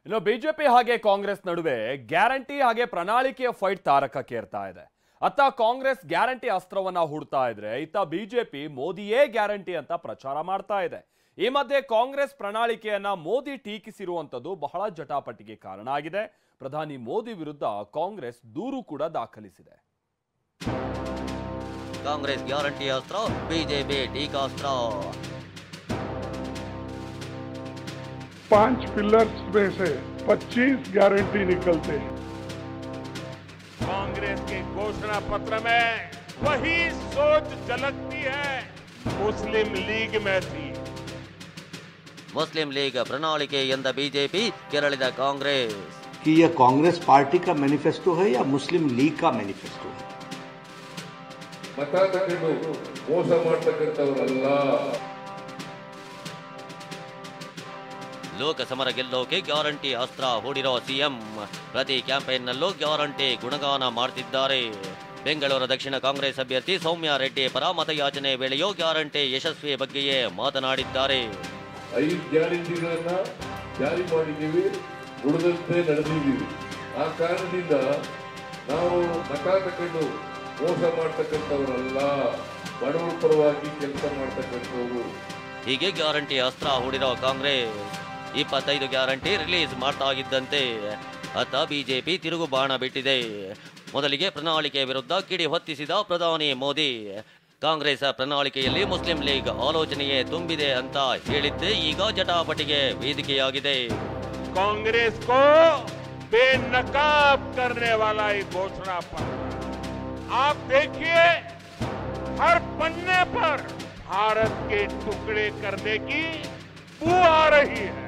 ಇನ್ನು ಬಿಜೆಪಿ ಹಾಗೆ ಕಾಂಗ್ರೆಸ್ ನಡುವೆ ಗ್ಯಾರಂಟಿ ಹಾಗೆ ಪ್ರಣಾಳಿಕೆಯ ಫೈಟ್ ತಾರಕಕ್ಕೇರ್ತಾ ಇದೆ. ಅತ್ತ ಕಾಂಗ್ರೆಸ್ ಗ್ಯಾರಂಟಿ ಅಸ್ತ್ರವನ್ನ ಹೂಡ್ತಾ ಇದ್ರೆ, ಇತ್ತ ಬಿಜೆಪಿ ಮೋದಿಯೇ ಗ್ಯಾರಂಟಿ ಅಂತ ಪ್ರಚಾರ ಮಾಡ್ತಾ ಇದೆ. ಈ ಮಧ್ಯೆ ಕಾಂಗ್ರೆಸ್ ಪ್ರಣಾಳಿಕೆಯನ್ನ ಮೋದಿ ಟೀಕಿಸಿರುವಂತದ್ದು ಬಹಳ ಜಟಾಪಟಿಗೆ ಕಾರಣ ಆಗಿದೆ. ಪ್ರಧಾನಿ ಮೋದಿ ವಿರುದ್ಧ ಕಾಂಗ್ರೆಸ್ ದೂರು ಕೂಡ ದಾಖಲಿಸಿದೆ. ಕಾಂಗ್ರೆಸ್ ಗ್ಯಾರಂಟಿ ಅಸ್ತ್ರ, ಬಿಜೆಪಿ ಟೀಕಾಸ್ತ್ರ. 5 पिलर्स में से 25 गारंटी निकलते हैं। कांग्रेस के घोषणा पत्र में वही सोच झलकती है मुस्लिम लीग में थी। मुस्लिम लीग प्रणाಳಿಕೆ ಎಂದ ಬಿಜೆಪಿ ಕೆರಳಿದ ಕಾಂಗ್ರೆಸ್. कि यह कांग्रेस पार्टी का मैनिफेस्टो है या मुस्लिम लीग का मैनिफेस्टो है? ಮತ ತಗೊಂಡು ಮೋಸ ಮಾಡ್ತಕ್ಕಂಥವರಲ್ಲ. ಲೋಕ ಸಮರ ಗೆಲ್ಲೋಕೆ ಗ್ಯಾರಂಟಿ ಅಸ್ತ್ರ ಹೂಡಿರೋ ಸಿಎಂ ಪ್ರತಿ ಕ್ಯಾಂಪೇನ್ನಲ್ಲೂ ಗ್ಯಾರಂಟಿ ಗುಣಗಾನ ಮಾಡ್ತಿದ್ದಾರೆ. ಬೆಂಗಳೂರು ದಕ್ಷಿಣ ಕಾಂಗ್ರೆಸ್ ಅಭ್ಯರ್ಥಿ ಸೌಮ್ಯ ರೆಡ್ಡಿ ಪರ ಮತಯಾಚನೆ ವೇಳೆಯೂ ಗ್ಯಾರಂಟಿ ಯಶಸ್ವಿ ಬಗ್ಗೆಯೇ ಮಾತನಾಡಿದ್ದಾರೆ. 5 ಗ್ಯಾರಂಟಿಗಳನ್ನ ಜಾರಿ ಮಾಡಿದ್ದೀವಿ, ಉಳಿದಂತೆ ನಡೆದಿದ್ದೀವಿ. ಆ ಕಾರಣದಿಂದ ನಾವು ಮತ ತಗೊಂಡು ಮೋಸ ಮಾಡ್ತಕ್ಕಂಥವರಲ್ಲ, ಬಡವರ ಪರವಾಗಿ ಕೆಲಸ ಮಾಡ್ತಕ್ಕಂಥವ್ರು. ಹೀಗೆ ಗ್ಯಾರಂಟಿ ಅಸ್ತ್ರ ಹೂಡಿರೋ ಕಾಂಗ್ರೆಸ್ 25 ಗ್ಯಾರಂಟಿ ರಿಲೀಸ್ ಮಾಡ್ತಾ ಇದ್ದಂತೆ ಅತ್ತ ಬಿಜೆಪಿ ತಿರುಗು ಬಾಣ ಬಿಟ್ಟಿದೆ. ಮೊದಲಿಗೆ ಪ್ರಣಾಳಿಕೆ ವಿರುದ್ಧ ಕಿಡಿ ಹೊತ್ತಿಸಿದ ಪ್ರಧಾನಿ ಮೋದಿ, ಕಾಂಗ್ರೆಸ್ ಪ್ರಣಾಳಿಕೆಯಲ್ಲಿ ಮುಸ್ಲಿಂ ಲೀಗ್ ಆಲೋಚನೆಯೇ ತುಂಬಿದೆ ಅಂತ ಹೇಳಿದ್ದೆ ಈಗ ಜಟಾಪಟಿಗೆ ವೇದಿಕೆಯಾಗಿದೆ. कांग्रेस को बेनकाब करने वाला ये घोषणा पत्र, आप देखिए हर पन्ने पर भारत के टुकड़े करने की बू आ रही है।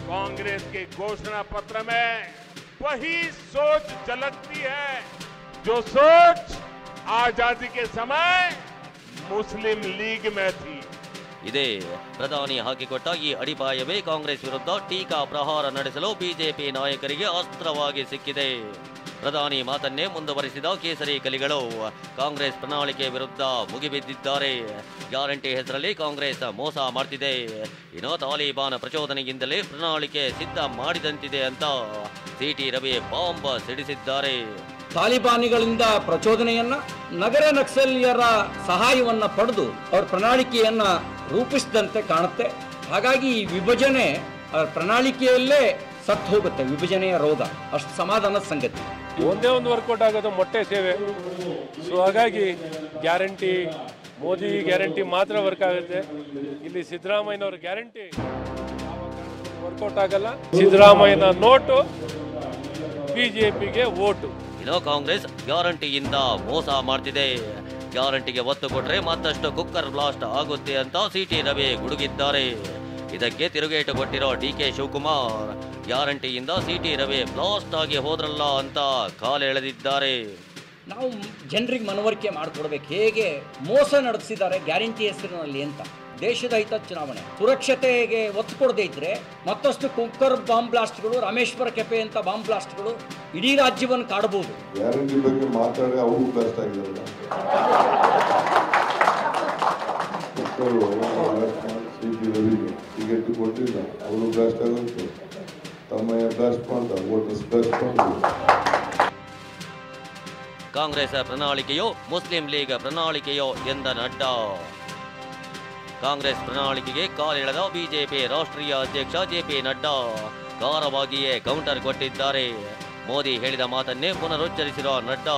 कांग्रेस के घोषणा पत्र में वही सोच झलकती है जो सोच आजादी के समय मुस्लिम लीग में थी। ಇದೇ ಪ್ರಧಾನಿ ಹಾಕಿಕೊಟ್ಟ ಈ ಅಡಿಪಾಯವೇ ಕಾಂಗ್ರೆಸ್ ವಿರುದ್ಧ ಟೀಕಾ ಪ್ರಹಾರ ನಡೆಸಲು ಬಿಜೆಪಿ ನಾಯಕರಿಗೆ ಅಸ್ತ್ರವಾಗಿ ಸಿಕ್ಕಿದೆ. ಪ್ರಧಾನಿ ಮಾತನ್ನೇ ಮುಂದುವರಿಸಿದ ಕೇಸರಿ ಕಲಿಗಳು ಕಾಂಗ್ರೆಸ್ ಪ್ರಣಾಳಿಕೆ ವಿರುದ್ಧ ಮುಗಿಬಿದ್ದಿದ್ದಾರೆ. ಗ್ಯಾರಂಟಿ ಹೆಸರಲ್ಲಿ ಕಾಂಗ್ರೆಸ್ ಮೋಸ ಮಾಡ್ತಿದೆ, ಇನ್ನು ತಾಲಿಬಾನ್ ಪ್ರಚೋದನೆಯಿಂದಲೇ ಪ್ರಣಾಳಿಕೆ ಸಿದ್ಧ ಮಾಡಿದಂತಿದೆ ಅಂತ ಸಿಟಿ ರವಿ ಬಾಂಬ್ ಸಿಡಿಸಿದ್ದಾರೆ. ತಾಲಿಬಾನಿಗಳಿಂದ ಪ್ರಚೋದನೆಯನ್ನ, ನಗರ ನಕ್ಸಲೀಯರ ಸಹಾಯವನ್ನ ಪಡೆದು ಅವರ ಪ್ರಣಾಳಿಕೆಯನ್ನ ರೂಪಿಸಿದಂತೆ ಕಾಣುತ್ತೆ. ಹಾಗಾಗಿ ಈ ವಿಭಜನೆ ಪ್ರಣಾಳಿಕೆಯಲ್ಲೇ ಸತ್ತು ಹೋಗುತ್ತೆ. ವಿಭಜನೆಯ ರೋಗ ಅಷ್ಟು ಸಮಾಧಾನದ ಸಂಗತಿ. ಒಂದೇ ಒಂದು ವರ್ಕೌಟ್ ಆಗೋದು ಮೊಟ್ಟೆ ಸೇವೆ. ಸೊ ಹಾಗಾಗಿ ಗ್ಯಾರಂಟಿ, ಮೋದಿ ಗ್ಯಾರಂಟಿ ಮಾತ್ರ ವರ್ಕ್ ಆಗುತ್ತೆ. ಇಲ್ಲಿ ಸಿದ್ದರಾಮಯ್ಯನವ್ರ ಗ್ಯಾರಂಟಿ ವರ್ಕೌಟ್ ಆಗಲ್ಲ. ಸಿದ್ದರಾಮಯ್ಯನ ನೋಟು, ಬಿಜೆಪಿಗೆ ವೋಟು. ಇನ್ನು ಕಾಂಗ್ರೆಸ್ ಗ್ಯಾರಂಟಿಯಿಂದ ಮೋಸ ಮಾಡ್ತಿದೆ, ಗ್ಯಾರಂಟಿಗೆ ಒತ್ತು ಕೊಟ್ರೆ ಮತ್ತಷ್ಟು ಕುಕ್ಕರ್ ಬ್ಲಾಸ್ಟ್ ಆಗುತ್ತೆ ಅಂತ ಸಿಟಿ ರವಿ ಗುಡುಗಿದ್ದಾರೆ. ಇದಕ್ಕೆ ತಿರುಗೇಟು ಕೊಟ್ಟಿರೋ ಡಿಕೆ ಶಿವಕುಮಾರ್ ಗ್ಯಾರಂಟಿಯಿಂದ ಸಿಟಿ ರವಿ ಬ್ಲಾಸ್ಟ್ ಆಗಿ ಹೋದ್ರಲ್ಲ ಅಂತ ಕಾಲೆಳೆದಿದ್ದಾರೆ. ನಾವು ಜನರಿಗೆ ಮನವರಿಕೆ ಮಾಡಿಕೊಡ್ಬೇಕು, ಹೇಗೆ ಮೋಸ ನಡೆಸಿದ್ದಾರೆ ಗ್ಯಾರಂಟಿ ಹೆಸರಿನಲ್ಲಿ ಅಂತ. ದೇಶದ ಹಿತ ಚುನಾವಣೆ ಸುರಕ್ಷತೆಗೆ ಒತ್ತು ಕೊಡದೇ ಇದ್ರೆ ಮತ್ತಷ್ಟು ಕುಕ್ಕರ್ ಬಾಂಬ್ ಬ್ಲಾಸ್ಟ್ಗಳು, ರಾಮೇಶ್ವರ ಕೆಪೆ ಅಂತ ಬಾಂಬ್ ಬ್ಲಾಸ್ಟ್ಗಳು ಇಡೀ ರಾಜ್ಯವನ್ನು ಕಾಡಬಹುದು. ಗ್ಯಾರಂಟಿ ಬಗ್ಗೆ ಮಾತಾಡಿ ಅವರು ಬ್ಲಾಸ್ಟ್ ಆಗಿದ್ದಾರೆ. ಟಿಕೆಟ್ ಕೊಟ್ಟಿಲ್ಲ, ಅವರು ಬ್ಲಾಸ್ಟ್ ಆಗುತ್ತೆ. ತಮ್ಮಯ್ಯ ಬ್ಲಾಸ್ಟ್ ಮಾಡ್ತಾರೆ, ವೋಟರ್ಸ್ ಬ್ಲಾಸ್ಟ್ ಮಾಡ್ತಾರೆ. ಕಾಂಗ್ರೆಸ್ ಪ್ರಣಾಳಿಕೆಯೋ ಮುಸ್ಲಿಂ ಲೀಗ್ ಪ್ರಣಾಳಿಕೆಯೋ ಎಂದ ನಡ್ಡಾ. ಕಾಂಗ್ರೆಸ್ ಪ್ರಣಾಳಿಕೆಗೆ ಕಾಲೆಳೆದ ಬಿಜೆಪಿ ರಾಷ್ಟ್ರೀಯ ಅಧ್ಯಕ್ಷ ಜೆಪಿ ನಡ್ಡಾ ಖಾರವಾಗಿಯೇ ಕೌಂಟರ್ ಕೊಟ್ಟಿದ್ದಾರೆ. ಮೋದಿ ಹೇಳಿದ ಮಾತನ್ನೇ ಪುನರುಚ್ಚರಿಸಿರೋ ನಡ್ಡಾ,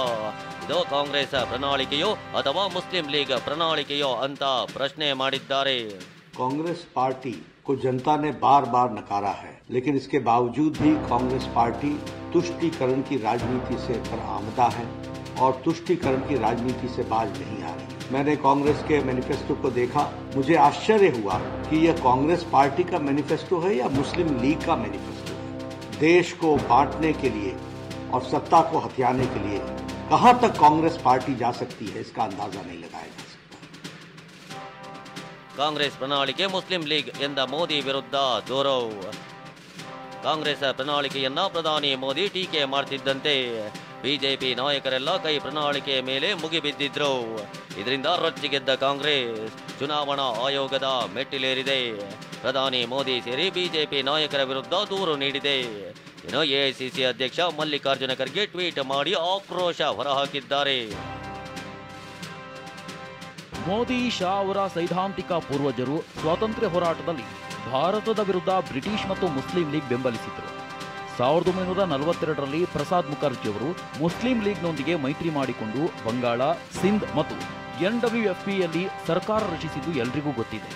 ಇದು ಕಾಂಗ್ರೆಸ್ ಪ್ರಣಾಳಿಕೆಯೋ ಅಥವಾ ಮುಸ್ಲಿಂ ಲೀಗ್ ಪ್ರಣಾಳಿಕೆಯೋ ಅಂತ ಪ್ರಶ್ನೆ ಮಾಡಿದ್ದಾರೆ. कांग्रेस पार्टी को जनता ने बार बार नकारा है, लेकिन इसके बावजूद भी कांग्रेस पार्टी तुष्टीकरण की राजनीति से बरआमदा है और तुष्टीकरण की राजनीति से बाज नहीं आ रही। मैंने कांग्रेस के मैनिफेस्टो को देखा, मुझे आश्चर्य हुआ कि यह कांग्रेस पार्टी का मैनिफेस्टो है या मुस्लिम लीग का मैनिफेस्टो है। देश को बांटने के लिए और सत्ता को हथियाने के लिए कहां तक कांग्रेस पार्टी जा सकती है, इसका अंदाजा नहीं लगाया जा सकता। ಕಾಂಗ್ರೆಸ್ ಪ್ರಣಾಳಿಕೆ ಮುಸ್ಲಿಂ ಲೀಗ್ ಎಂದ ಮೋದಿ ವಿರುದ್ಧ ದೂರು. ಕಾಂಗ್ರೆಸ್ ಪ್ರಣಾಳಿಕೆಯನ್ನ ಪ್ರಧಾನಿ ಮೋದಿ ಟೀಕೆ ಮಾಡ್ತಿದ್ದಂತೆ ಬಿಜೆಪಿ ನಾಯಕರೆಲ್ಲ ಕೈ ಪ್ರಣಾಳಿಕೆ ಮೇಲೆ ಮುಗಿಬಿದ್ದಿದ್ರು. ಇದರಿಂದ ರೊಚ್ಚಿಗೆದ್ದ ಕಾಂಗ್ರೆಸ್ ಚುನಾವಣಾ ಆಯೋಗದ ಮೆಟ್ಟಿಲೇರಿದೆ. ಪ್ರಧಾನಿ ಮೋದಿ ಸೇರಿ ಬಿಜೆಪಿ ನಾಯಕರ ವಿರುದ್ಧ ದೂರು ನೀಡಿದೆ. ಇನ್ನು ಎಐಸಿಸಿ ಅಧ್ಯಕ್ಷ ಮಲ್ಲಿಕಾರ್ಜುನ ಖರ್ಗೆ ಟ್ವೀಟ್ ಮಾಡಿ ಆಕ್ರೋಶ ಹೊರಹಾಕಿದ್ದಾರೆ. ಮೋದಿ ಶಾ ಅವರ ಸೈದ್ಧಾಂತಿಕ ಪೂರ್ವಜರು ಸ್ವಾತಂತ್ರ್ಯ ಹೋರಾಟದಲ್ಲಿ ಭಾರತದ ವಿರುದ್ಧ ಬ್ರಿಟಿಷ್ ಮತ್ತು ಮುಸ್ಲಿಂ ಲೀಗ್ ಬೆಂಬಲಿಸಿದರು. 1942ರಲ್ಲಿ ಪ್ರಸಾದ್ ಮುಖರ್ಜಿಯವರು ಮುಸ್ಲಿಂ ಲೀಗ್ನೊಂದಿಗೆ ಮೈತ್ರಿ ಮಾಡಿಕೊಂಡು ಬಂಗಾಳ, ಸಿಂಧ್ ಮತ್ತು NWFPಯಲ್ಲಿ ಸರ್ಕಾರ ರಚಿಸಿದ್ದು ಎಲ್ರಿಗೂ ಗೊತ್ತಿದೆ.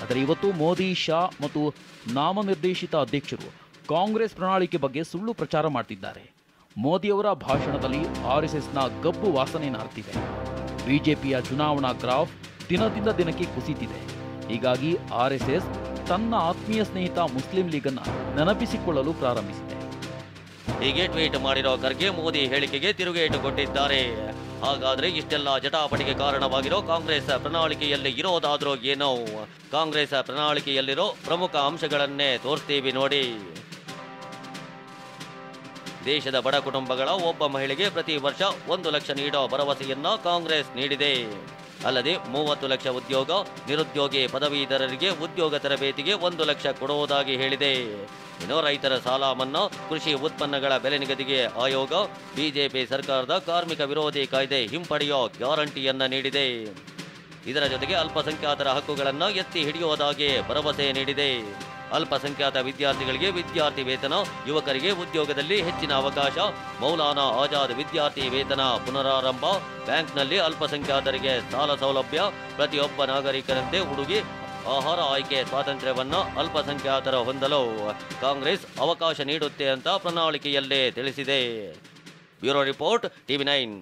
ಆದರೆ ಇವತ್ತು ಮೋದಿ, ಶಾ ಮತ್ತು ನಾಮನಿರ್ದೇಶಿತ ಅಧ್ಯಕ್ಷರು ಕಾಂಗ್ರೆಸ್ ಪ್ರಣಾಳಿಕೆ ಬಗ್ಗೆ ಸುಳ್ಳು ಪ್ರಚಾರ ಮಾಡ್ತಿದ್ದಾರೆ. ಮೋದಿಯವರ ಭಾಷಣದಲ್ಲಿ RSSನ ಗಬ್ಬು ವಾಸನೆ ನಾರ್ತಿದೆ. ಬಿಜೆಪಿಯ ಚುನಾವಣಾ ಗ್ರಾಫ್ ದಿನದಿಂದ ದಿನಕ್ಕೆ ಕುಸಿತಿದೆ. ಹೀಗಾಗಿ RSS ತನ್ನ ಆತ್ಮೀಯ ಸ್ನೇಹಿತ ಮುಸ್ಲಿಂ ಲೀಗನ್ನು ನೆನಪಿಸಿಕೊಳ್ಳಲು ಪ್ರಾರಂಭಿಸಿದೆ. ಹೀಗೆ ಟ್ವೀಟ್ ಮಾಡಿರೋ ಖರ್ಗೆ ಮೋದಿ ಹೇಳಿಕೆಗೆ ತಿರುಗೇಟು ಕೊಟ್ಟಿದ್ದಾರೆ. ಹಾಗಾದ್ರೆ ಇಷ್ಟೆಲ್ಲ ಜಟಾಪಟಿಗೆ ಕಾರಣವಾಗಿರೋ ಕಾಂಗ್ರೆಸ್ ಪ್ರಣಾಳಿಕೆಯಲ್ಲಿ ಇರೋದಾದ್ರೂ ಏನೋ? ಕಾಂಗ್ರೆಸ್ ಪ್ರಣಾಳಿಕೆಯಲ್ಲಿರೋ ಪ್ರಮುಖ ಅಂಶಗಳನ್ನೇ ತೋರಿಸ್ತೀವಿ ನೋಡಿ. ದೇಶದ ಬಡ ಕುಟುಂಬಗಳ ಒಬ್ಬ ಮಹಿಳೆಗೆ ಪ್ರತಿ ವರ್ಷ 1 ಲಕ್ಷ ನೀಡೋ ಭರವಸೆಯನ್ನ ಕಾಂಗ್ರೆಸ್ ನೀಡಿದೆ. ಅಲ್ಲದೆ 30 ಲಕ್ಷ ಉದ್ಯೋಗ, ನಿರುದ್ಯೋಗಿ ಪದವೀಧರರಿಗೆ ಉದ್ಯೋಗ ತರಬೇತಿಗೆ 1 ಲಕ್ಷ ಕೊಡುವುದಾಗಿ ಹೇಳಿದೆ. ಇನ್ನು ರೈತರ ಸಾಲ ಮನ್ನಾ, ಕೃಷಿ ಉತ್ಪನ್ನಗಳ ಬೆಲೆ ನಿಗದಿಗೆ ಆಯೋಗ, ಬಿಜೆಪಿ ಸರ್ಕಾರದ ಕಾರ್ಮಿಕ ವಿರೋಧಿ ಕಾಯ್ದೆ ಹಿಂಪಡೆಯೋ ಗ್ಯಾರಂಟಿಯನ್ನ ನೀಡಿದೆ. ಇದರ ಜೊತೆಗೆ ಅಲ್ಪಸಂಖ್ಯಾತರ ಹಕ್ಕುಗಳನ್ನು ಎತ್ತಿ ಹಿಡಿಯುವುದಾಗಿ ಭರವಸೆ ನೀಡಿದೆ. ಅಲ್ಪಸಂಖ್ಯಾತ ವಿದ್ಯಾರ್ಥಿಗಳಿಗೆ ವಿದ್ಯಾರ್ಥಿ ವೇತನ, ಯುವಕರಿಗೆ ಉದ್ಯೋಗದಲ್ಲಿ ಹೆಚ್ಚಿನ ಅವಕಾಶ, ಮೌಲಾನಾ ಆಜಾದ್ ವಿದ್ಯಾರ್ಥಿ ವೇತನ ಪುನರಾರಂಭ, ಬ್ಯಾಂಕ್ನಲ್ಲಿ ಅಲ್ಪಸಂಖ್ಯಾತರಿಗೆ ಸಾಲ ಸೌಲಭ್ಯ, ಪ್ರತಿಯೊಬ್ಬ ನಾಗರಿಕರಂತೆ ಉಡುಗೆ ಆಹಾರ ಆಯ್ಕೆ ಸ್ವಾತಂತ್ರ್ಯವನ್ನ ಅಲ್ಪಸಂಖ್ಯಾತರ ಹೊಂದಲು ಕಾಂಗ್ರೆಸ್ ಅವಕಾಶ ನೀಡುತ್ತೆ ಅಂತ ಪ್ರಣಾಳಿಕೆಯಲ್ಲೇ ತಿಳಿಸಿದೆ. Bureau report, TV9.